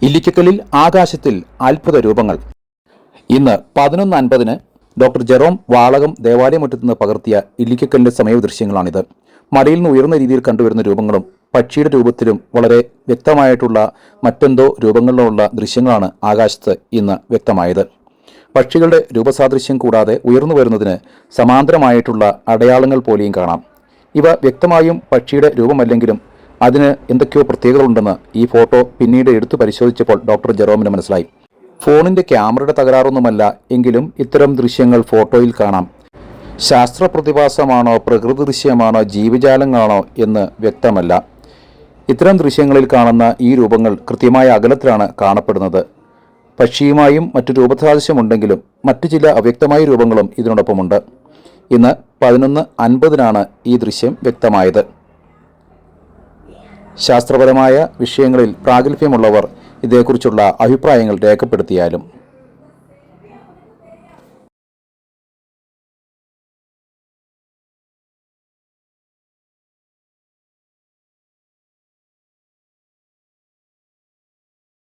ഇല്ലിക്കക്കല്ലിൽ ആകാശത്തിൽ അത്ഭുത രൂപങ്ങൾ. ഇന്ന് 11:50 ഡോക്ടർ ജെറോം വാളകം ദേവാലയമുറ്റത്തുനിന്ന് പകർത്തിയ ഇല്ലിക്കക്കല്ലിന്റെ സമയ ദൃശ്യങ്ങളാണിത്. മലയിൽ നിന്ന് ഉയർന്ന രീതിയിൽ കണ്ടുവരുന്ന രൂപങ്ങളും പക്ഷിയുടെ രൂപത്തിലും വളരെ വ്യക്തമായിട്ടുള്ള മറ്റെന്തോ രൂപങ്ങളിലുള്ള ദൃശ്യങ്ങളാണ് ആകാശത്ത് ഇന്ന് വ്യക്തമായത്. പക്ഷികളുടെ രൂപസാദൃശ്യം കൂടാതെ ഉയർന്നു വരുന്നതിന് സമാന്തരമായിട്ടുള്ള അടയാളങ്ങൾ പോലെയും കാണാം. ഇവ വ്യക്തമായും പക്ഷിയുടെ രൂപമല്ലെങ്കിലും അതിന് എന്തൊക്കെയോ പ്രത്യേകതകളുണ്ടെന്ന് ഈ ഫോട്ടോ പിന്നീട് എടുത്തു പരിശോധിച്ചപ്പോൾ ഡോക്ടർ ജെറോമിന് മനസ്സിലായി. ഫോണിന്റെ ക്യാമറയുടെ തകരാറൊന്നുമല്ല എങ്കിലും ഇത്തരം ദൃശ്യങ്ങൾ ഫോട്ടോയിൽ കാണാം. ശാസ്ത്ര പ്രതിഭാസമാണോ, പ്രകൃതി ദൃശ്യമാണോ, ജീവജാലങ്ങളാണോ എന്ന് വ്യക്തമല്ല. ഇത്തരം ദൃശ്യങ്ങളിൽ കാണുന്ന ഈ രൂപങ്ങൾ കൃത്യമായ അകലത്തിലാണ് കാണപ്പെടുന്നത്. പക്ഷിയുമായും മറ്റു രൂപസാദൃശ്യമുണ്ടെങ്കിലും മറ്റു ചില അവ്യക്തമായ രൂപങ്ങളും ഇതിനോടൊപ്പമുണ്ട്. ഇന്ന് 11:50 ഈ ദൃശ്യം വ്യക്തമായത്. ശാസ്ത്രപരമായ വിഷയങ്ങളിൽ പ്രാഗൽഭ്യമുള്ളവർ ഇതേക്കുറിച്ചുള്ള അഭിപ്രായങ്ങൾ രേഖപ്പെടുത്തിയാലും